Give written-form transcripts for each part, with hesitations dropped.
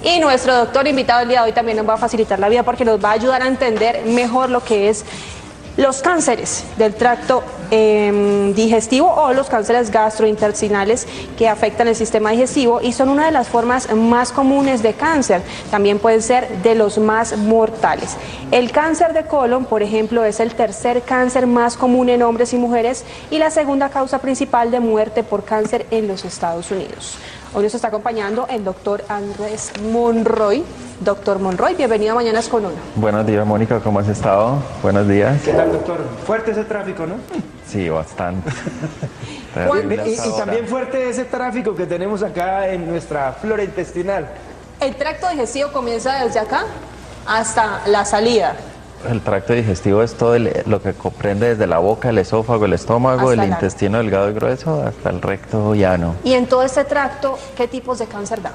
Y nuestro doctor invitado el día de hoy también nos va a facilitar la vida porque nos va a ayudar a entender mejor lo que es los cánceres del tracto digestivo o los cánceres gastrointestinales que afectan el sistema digestivo y son una de las formas más comunes de cáncer. También pueden ser de los más mortales. El cáncer de colon, por ejemplo, es el tercer cáncer más común en hombres y mujeres y la segunda causa principal de muerte por cáncer en los Estados Unidos. Hoy nos está acompañando el doctor Andrés Monroy. Doctor Monroy, bienvenido a Mañanas con Uno. Buenos días, Mónica, ¿cómo has estado? Buenos días. ¿Qué tal, doctor? Fuerte ese tráfico, ¿no? Sí, bastante. Y también fuerte ese tráfico que tenemos acá en nuestra flora intestinal. El tracto digestivo comienza desde acá hasta la salida. El tracto digestivo es todo lo que comprende desde la boca, el esófago, el estómago, Hasta el intestino delgado y grueso hasta el recto llano. Y en todo este tracto, ¿qué tipos de cáncer da?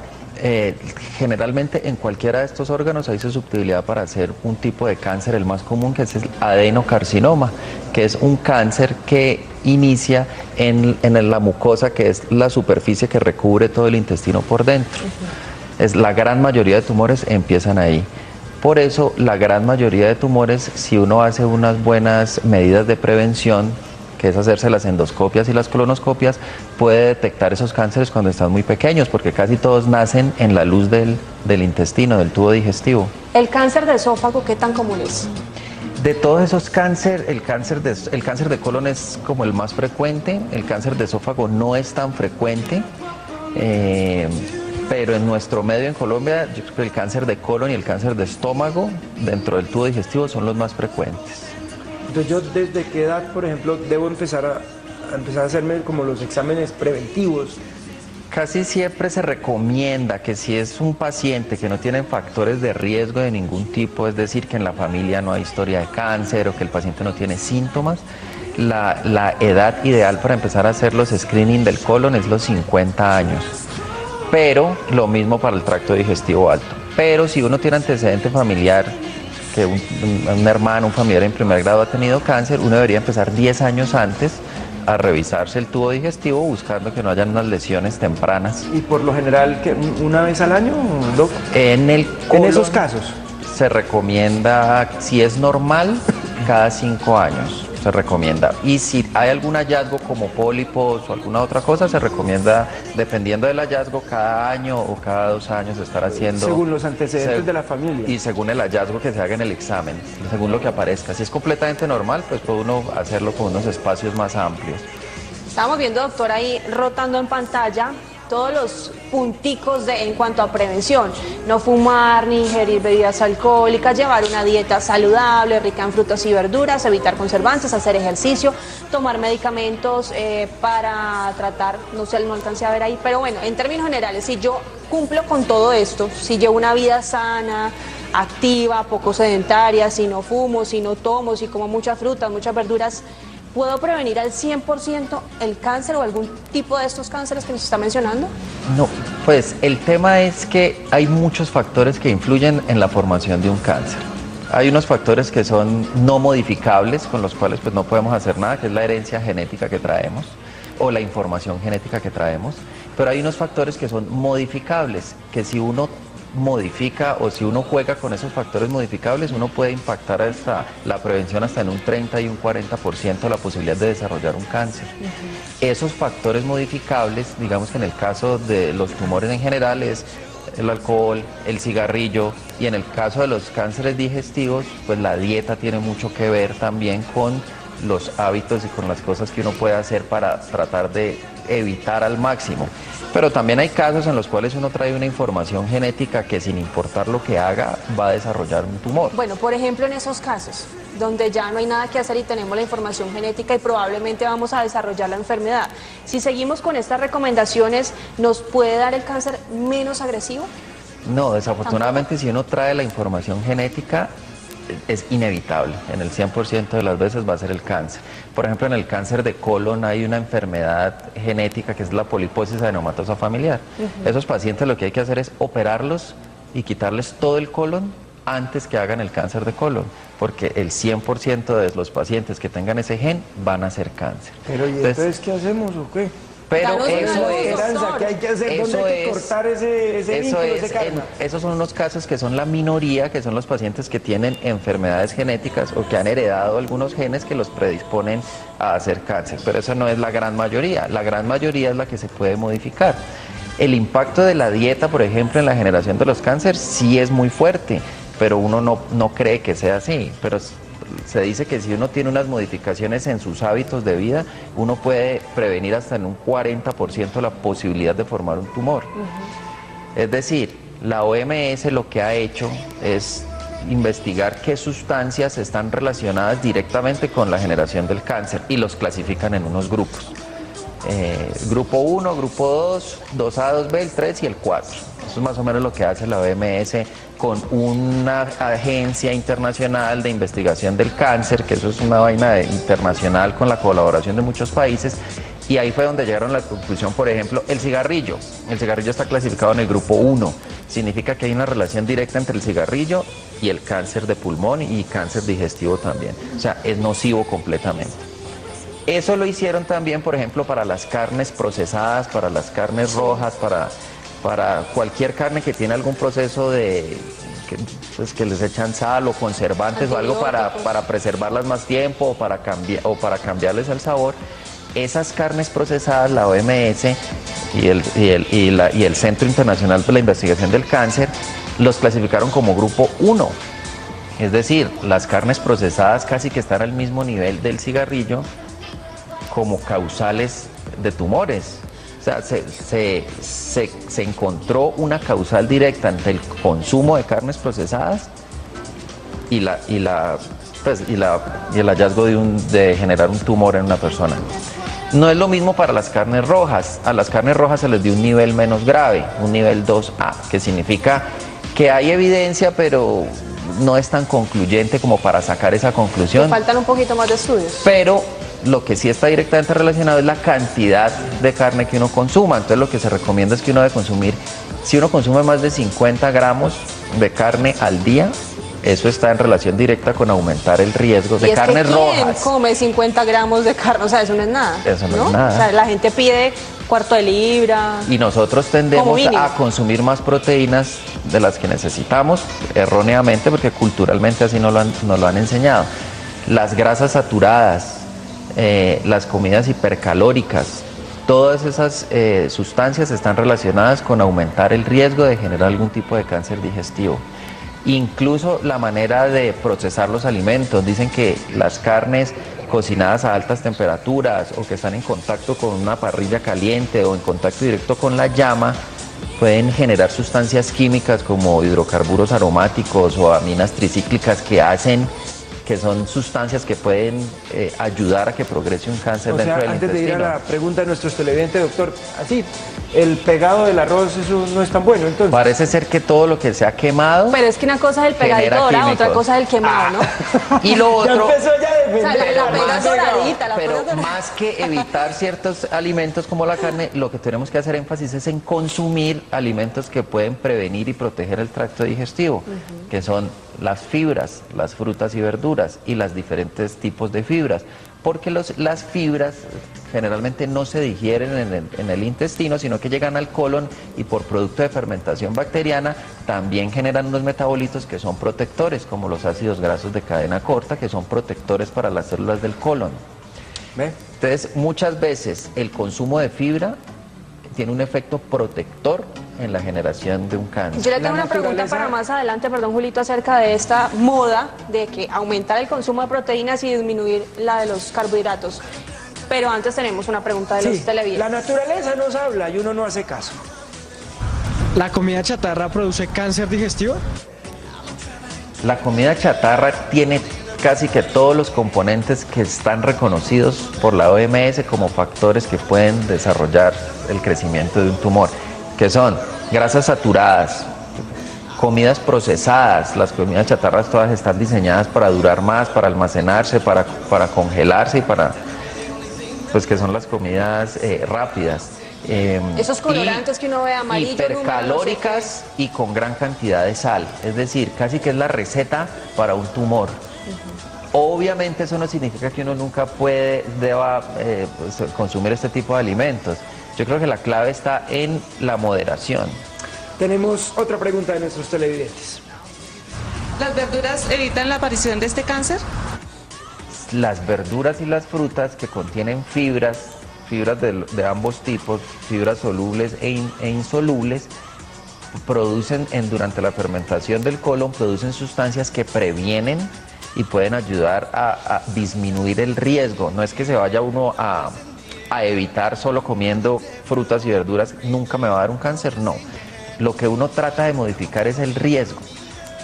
Generalmente en cualquiera de estos órganos hay susceptibilidad para hacer un tipo de cáncer, el más común, que es el adenocarcinoma, que es un cáncer que inicia en la mucosa, que es la superficie que recubre todo el intestino por dentro. La gran mayoría de tumores empiezan ahí. Por eso, la gran mayoría de tumores, si uno hace unas buenas medidas de prevención, que es hacerse las endoscopias y las colonoscopias, puede detectar esos cánceres cuando están muy pequeños, porque casi todos nacen en la luz del intestino, del tubo digestivo. ¿El cáncer de esófago qué tan común es? De todos esos cánceres, el cáncer de colon es como el más frecuente, el cáncer de esófago no es tan frecuente, pero en nuestro medio en Colombia, yo creo que el cáncer de colon y el cáncer de estómago dentro del tubo digestivo son los más frecuentes. Entonces, ¿yo desde qué edad, por ejemplo, debo empezar a hacerme como los exámenes preventivos? Casi siempre se recomienda que si es un paciente que no tiene factores de riesgo de ningún tipo, es decir, que en la familia no hay historia de cáncer o que el paciente no tiene síntomas, la edad ideal para empezar a hacer los screening del colon es los 50 años. Pero lo mismo para el tracto digestivo alto. Pero si uno tiene antecedente familiar, que un hermano, un familiar en primer grado ha tenido cáncer, uno debería empezar 10 años antes a revisarse el tubo digestivo buscando que no hayan unas lesiones tempranas. ¿Y por lo general que una vez al año, doc? En esos casos se recomienda, si es normal, cada 5 años se recomienda. Y si hay algún hallazgo como pólipos o alguna otra cosa, se recomienda, dependiendo del hallazgo, cada año o cada 2 años estar haciendo... Según los antecedentes de la familia. Y según el hallazgo que se haga en el examen, según lo que aparezca. Si es completamente normal, pues puede uno hacerlo con unos espacios más amplios. Estamos viendo, doctor, ahí rotando en pantalla todos los punticos en cuanto a prevención. No fumar, ni ingerir bebidas alcohólicas, llevar una dieta saludable, rica en frutas y verduras, evitar conservantes, hacer ejercicio, tomar medicamentos para tratar, no sé, no alcancé a ver ahí, pero bueno, en términos generales, si yo cumplo con todo esto, si llevo una vida sana, activa, poco sedentaria, si no fumo, si no tomo, si como muchas frutas, muchas verduras, ¿puedo prevenir al 100% el cáncer o algún tipo de estos cánceres que nos está mencionando? No, pues el tema es que hay muchos factores que influyen en la formación de un cáncer. Hay unos factores que son no modificables, con los cuales pues no podemos hacer nada, que es la herencia genética que traemos o la información genética que traemos, pero hay unos factores que son modificables, que si uno modifica o si uno juega con esos factores modificables, uno puede impactar hasta la prevención hasta en un 30 y un 40% la posibilidad de desarrollar un cáncer. Esos factores modificables, digamos que en el caso de los tumores en general es el alcohol, el cigarrillo, y en el caso de los cánceres digestivos, pues la dieta tiene mucho que ver también con los hábitos y con las cosas que uno puede hacer para tratar de evitar al máximo. Pero también hay casos en los cuales uno trae una información genética que sin importar lo que haga va a desarrollar un tumor. Bueno, por ejemplo, en esos casos donde ya no hay nada que hacer y tenemos la información genética y probablemente vamos a desarrollar la enfermedad, si seguimos con estas recomendaciones, ¿nos puede dar el cáncer menos agresivo? No, desafortunadamente si uno trae la información genética, es inevitable, en el 100% de las veces va a ser el cáncer. Por ejemplo, en el cáncer de colon hay una enfermedad genética que es la poliposis adenomatosa familiar. Esos pacientes lo que hay que hacer es operarlos y quitarles todo el colon antes que hagan el cáncer de colon, porque el 100% de los pacientes que tengan ese gen van a hacer cáncer. Pero ¿y entonces qué hacemos o qué? Pero Danos una eso luz, es... Esperanza, ¿qué hay que hacer? ¿Dónde Eso hay que es- cortar ese Eso vínculo, es, ese karma? esos son unos casos que son la minoría, que son los pacientes que tienen enfermedades genéticas o que han heredado algunos genes que los predisponen a hacer cáncer, pero eso no es la gran mayoría. La gran mayoría es la que se puede modificar. El impacto de la dieta, por ejemplo, en la generación de los cánceres sí es muy fuerte, pero uno no cree que sea así. Pero se dice que si uno tiene unas modificaciones en sus hábitos de vida, uno puede prevenir hasta en un 40% la posibilidad de formar un tumor. Es decir, la OMS lo que ha hecho es investigar qué sustancias están relacionadas directamente con la generación del cáncer y los clasifican en unos grupos. Grupo 1, grupo 2, 2A, 2B, el 3 y el 4. Eso es más o menos lo que hace la OMS con una agencia internacional de investigación del cáncer, que eso es una vaina internacional con la colaboración de muchos países. Y ahí fue donde llegaron a la conclusión, por ejemplo, el cigarrillo. El cigarrillo está clasificado en el grupo 1. Significa que hay una relación directa entre el cigarrillo y el cáncer de pulmón y cáncer digestivo también. O sea, es nocivo completamente. Eso lo hicieron también, por ejemplo, para las carnes procesadas, para las carnes rojas, para cualquier carne que tiene algún proceso de que les echan sal o conservantes o algo para preservarlas más tiempo o para cambiarles el sabor. Esas carnes procesadas, la OMS y el Centro Internacional para la Investigación del Cáncer los clasificaron como grupo 1. Es decir, las carnes procesadas casi que están al mismo nivel del cigarrillo como causales de tumores. O sea, se encontró una causal directa entre el consumo de carnes procesadas y el hallazgo de generar un tumor en una persona. No es lo mismo para las carnes rojas. A las carnes rojas se les dio un nivel menos grave, un nivel 2A, que significa que hay evidencia, pero no es tan concluyente como para sacar esa conclusión. Le faltan un poquito más de estudios. Pero lo que sí está directamente relacionado es la cantidad de carne que uno consuma. Entonces lo que se recomienda es que uno debe consumir, si uno consume más de 50 gramos de carne al día, eso está en relación directa con aumentar el riesgo de carnes ¿quién rojas. come 50 gramos de carne? O sea, eso no es nada. Eso no es nada. O sea, la gente pide cuarto de libra. Y nosotros Como tendemos mínimo. a consumir más proteínas de las que necesitamos, erróneamente, porque culturalmente así nos lo han enseñado. Las grasas saturadas, las comidas hipercalóricas, todas esas sustancias están relacionadas con aumentar el riesgo de generar algún tipo de cáncer digestivo. Incluso la manera de procesar los alimentos. Dicen que las carnes cocinadas a altas temperaturas o que están en contacto con una parrilla caliente o en contacto directo con la llama pueden generar sustancias químicas como hidrocarburos aromáticos o aminas tricíclicas que son sustancias que pueden ayudar a que progrese un cáncer dentro del Antes de ir a intestino. la pregunta de nuestros televidentes, doctor, así, el pegado del arroz, eso no es tan bueno, entonces. Parece ser que todo lo que se ha quemado Pero es que una cosa es el genera pegadito dorado, otra químicos. cosa es el quemado, ¿no? y lo Ya otro... empezó ya a defender. O sea, la pega más- doradita, la pero pega doradita. más que evitar ciertos alimentos como la carne, lo que tenemos que hacer énfasis es en consumir alimentos que pueden prevenir y proteger el tracto digestivo, que son las fibras, las frutas y verduras y los diferentes tipos de fibras, porque las fibras generalmente no se digieren en el intestino, sino que llegan al colon y por producto de fermentación bacteriana también generan unos metabolitos que son protectores, como los ácidos grasos de cadena corta, que son protectores para las células del colon. ¿Ve? Entonces, muchas veces el consumo de fibra tiene un efecto protector en la generación de un cáncer. Yo le tengo La una pregunta naturaleza- para más adelante, perdón Julito, acerca de esta moda de que aumentar el consumo de proteínas y disminuir la de los carbohidratos. Pero antes tenemos una pregunta de los Sí, la televidentes. naturaleza nos habla y uno no hace caso. ¿La comida chatarra produce cáncer digestivo? La comida chatarra tiene casi que todos los componentes que están reconocidos por la OMS como factores que pueden desarrollar el crecimiento de un tumor, que son grasas saturadas, comidas procesadas. Las comidas chatarras todas están diseñadas para durar más, para almacenarse, para congelarse y pues que son las comidas rápidas. Esos colorantes que uno ve amarillo, hipercalóricas y con gran cantidad de sal, es decir, casi que es la receta para un tumor. Obviamente eso no significa que uno nunca deba consumir este tipo de alimentos, Yo creo que la clave está en la moderación. Tenemos otra pregunta de nuestros televidentes. ¿Las verduras evitan la aparición de este cáncer? Las verduras y las frutas que contienen fibras de ambos tipos, fibras solubles e insolubles, producen durante la fermentación del colon, producen sustancias que previenen y pueden ayudar a disminuir el riesgo. No es que se vaya uno a evitar solo comiendo frutas y verduras, nunca me va a dar un cáncer, no. Lo que uno trata de modificar es el riesgo,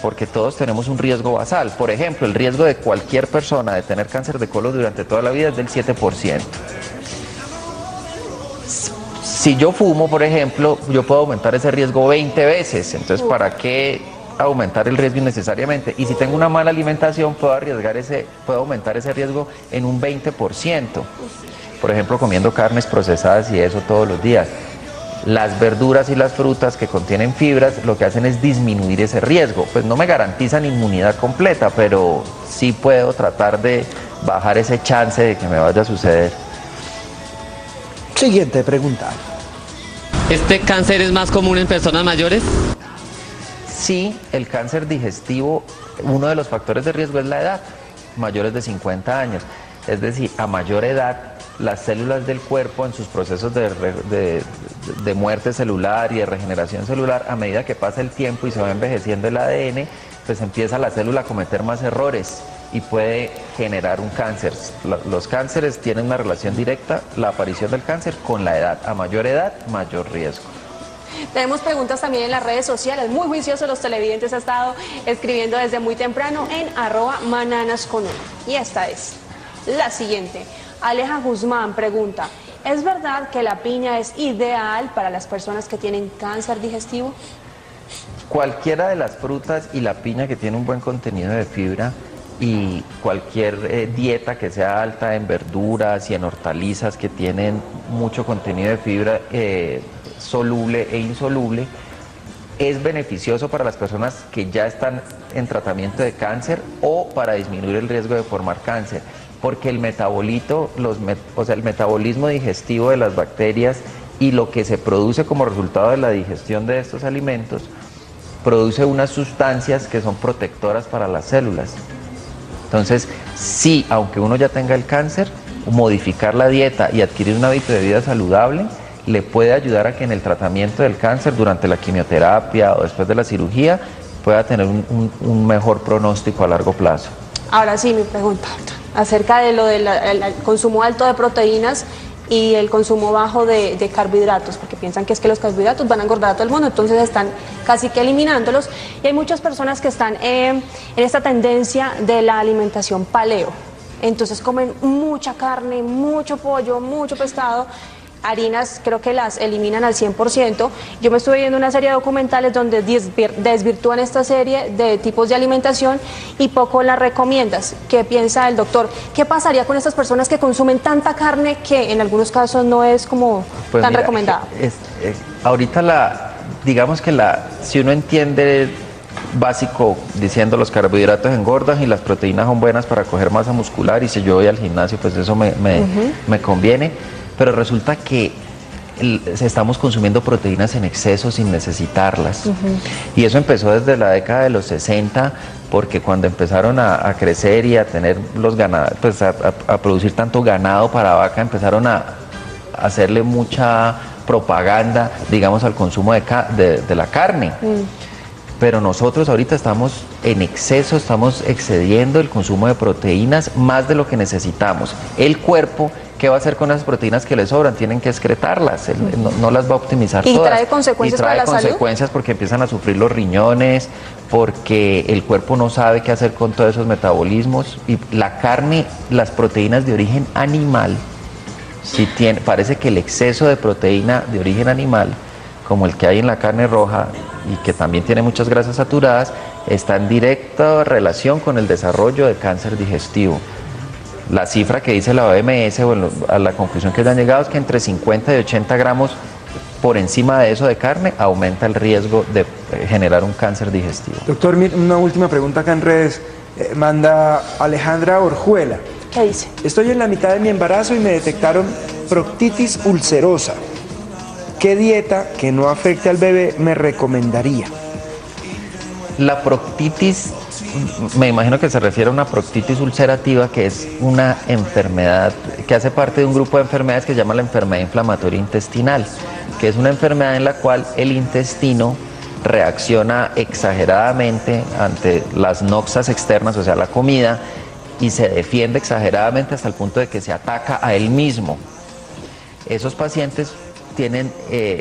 porque todos tenemos un riesgo basal. Por ejemplo, el riesgo de cualquier persona de tener cáncer de colon durante toda la vida es del 7%. Si yo fumo, por ejemplo, yo puedo aumentar ese riesgo 20 veces. Entonces, ¿para qué aumentar el riesgo innecesariamente? Y si tengo una mala alimentación, puedo aumentar ese riesgo en un 20%. Por ejemplo, comiendo carnes procesadas y eso todos los días. Las verduras y las frutas que contienen fibras lo que hacen es disminuir ese riesgo. Pues no me garantizan inmunidad completa, pero sí puedo tratar de bajar ese chance de que me vaya a suceder. Siguiente pregunta. ¿Este cáncer es más común en personas mayores? Sí, el cáncer digestivo, uno de los factores de riesgo es la edad, mayores de 50 años. Es decir, a mayor edad, las células del cuerpo en sus procesos de muerte celular y de regeneración celular, a medida que pasa el tiempo y se va envejeciendo el ADN, pues empieza la célula a cometer más errores y puede generar un cáncer. Los cánceres tienen una relación directa, la aparición del cáncer, con la edad. A mayor edad, mayor riesgo. Tenemos preguntas también en las redes sociales, muy juiciosos los televidentes han estado escribiendo desde muy temprano en @mananasconuno. Y esta es la siguiente. Aleja Guzmán pregunta, ¿es verdad que la piña es ideal para las personas que tienen cáncer digestivo? Cualquiera de las frutas y la piña que tiene un buen contenido de fibra y cualquier dieta que sea alta en verduras y en hortalizas que tienen mucho contenido de fibra soluble e insoluble, es beneficioso para las personas que ya están en tratamiento de cáncer o para disminuir el riesgo de formar cáncer, porque el metabolito, el metabolismo digestivo de las bacterias y lo que se produce como resultado de la digestión de estos alimentos produce unas sustancias que son protectoras para las células. Entonces, sí, aunque uno ya tenga el cáncer, modificar la dieta y adquirir un hábito de vida saludable le puede ayudar a que en el tratamiento del cáncer, durante la quimioterapia o después de la cirugía, pueda tener un mejor pronóstico a largo plazo. Ahora sí, mi pregunta acerca de lo del consumo alto de proteínas y el consumo bajo de carbohidratos, porque piensan que es que los carbohidratos van a engordar a todo el mundo, entonces están casi que eliminándolos. Y hay muchas personas que están en esta tendencia de la alimentación paleo, entonces comen mucha carne, mucho pollo, mucho pescado, harinas creo que las eliminan al 100%. Yo me estuve viendo una serie de documentales donde desvirtúan esta serie de tipos de alimentación y poco la recomiendas. ¿Qué piensa el doctor? ¿Qué pasaría con estas personas que consumen tanta carne que en algunos casos no es como tan recomendada? Ahorita digamos que si uno entiende básico diciendo los carbohidratos engordan y las proteínas son buenas para coger masa muscular, y si yo voy al gimnasio pues eso me conviene. Pero resulta que estamos consumiendo proteínas en exceso sin necesitarlas. Y eso empezó desde la década de los 60, porque cuando empezaron a crecer y a tener los ganados, pues a producir tanto ganado para vaca, empezaron a hacerle mucha propaganda, digamos, al consumo de la carne. Pero nosotros ahorita estamos en exceso, estamos excediendo el consumo de proteínas más de lo que necesitamos. El cuerpo, ¿qué va a hacer con esas proteínas que le sobran? Tienen que excretarlas, no las va a optimizar todas. ¿Y trae consecuencias para la salud? Trae consecuencias porque empiezan a sufrir los riñones, porque el cuerpo no sabe qué hacer con todos esos metabolismos. Y la carne, las proteínas de origen animal, parece que el exceso de proteína de origen animal, como el que hay en la carne roja y que también tiene muchas grasas saturadas, está en directa relación con el desarrollo de cáncer digestivo. La cifra que dice la OMS, a la conclusión que ya han llegado, es que entre 50 y 80 gramos por encima de eso de carne aumenta el riesgo de generar un cáncer digestivo. Doctor, una última pregunta acá en redes. Manda Alejandra Orjuela. ¿Qué dice? Estoy en la mitad de mi embarazo y me detectaron proctitis ulcerosa. ¿qué dieta que no afecte al bebé me recomendaría? La proctitis, me imagino que se refiere a una proctitis ulcerativa, que es una enfermedad que hace parte de un grupo de enfermedades que se llama la enfermedad inflamatoria intestinal, que es una enfermedad en la cual el intestino reacciona exageradamente ante las noxas externas, o sea, la comida, y se defiende exageradamente hasta el punto de que se ataca a él mismo. Esos pacientes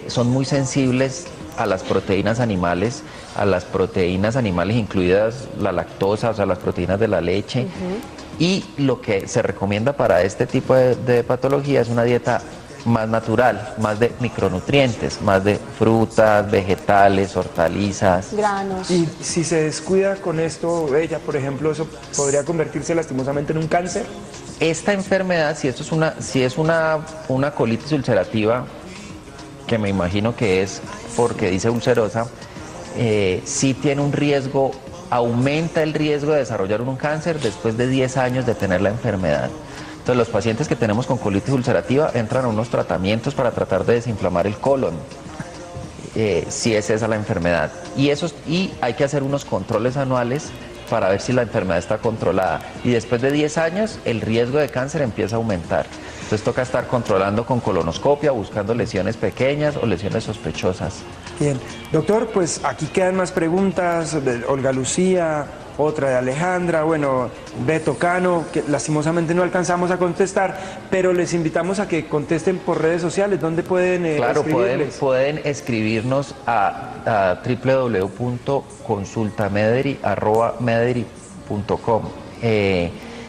son muy sensibles a las proteínas animales, incluidas la lactosa, o sea, las proteínas de la leche. Y lo que se recomienda para este tipo de patología es una dieta más natural, más de micronutrientes, más de frutas, vegetales, hortalizas. Granos. Y si se descuida con esto, ella, por ejemplo, eso podría convertirse lastimosamente en un cáncer. Esta enfermedad, si es una colitis ulcerativa, que me imagino que es porque dice ulcerosa, sí tiene un riesgo, aumenta el riesgo de desarrollar un cáncer después de 10 años de tener la enfermedad. Entonces, los pacientes que tenemos con colitis ulcerativa entran a unos tratamientos para tratar de desinflamar el colon, si es esa la enfermedad. Y hay que hacer unos controles anuales para ver si la enfermedad está controlada. Y después de 10 años, el riesgo de cáncer empieza a aumentar. Entonces toca estar controlando con colonoscopia, buscando lesiones pequeñas o lesiones sospechosas. Bien, doctor, pues aquí quedan más preguntas de Olga Lucía, otra de Alejandra, bueno, Beto Cano, que lastimosamente no alcanzamos a contestar, pero les invitamos a que contesten por redes sociales. ¿Dónde pueden escribirles? Pueden escribirnos a www.consultamederi@mederi.com.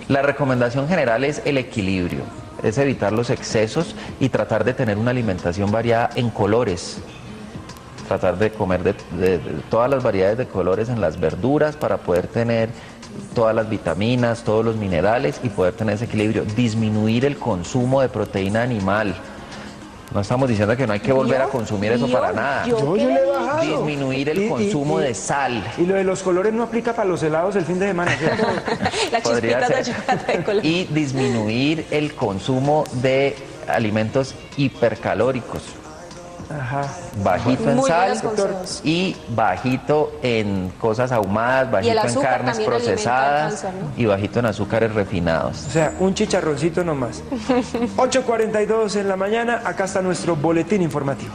La recomendación general es el equilibrio, es evitar los excesos y tratar de tener una alimentación variada en colores. Tratar de comer de todas las variedades de colores en las verduras para poder tener todas las vitaminas, todos los minerales y poder tener ese equilibrio. Disminuir el consumo de proteína animal. No estamos diciendo que no hay que volver a consumir eso para nada. Yo le he bajado. Disminuir el consumo de sal. Y lo de los colores no aplica para los helados el fin de semana, ¿cierto? La chispita de chocolate de color. Y disminuir el consumo de alimentos hipercalóricos. Ajá. Bajito en Muy sal buenos consejos. y bajito en cosas ahumadas, bajito en carnes procesadas cáncer, ¿no? y bajito en azúcares refinados. O sea, un chicharroncito nomás. 8:42 en la mañana, acá está nuestro boletín informativo.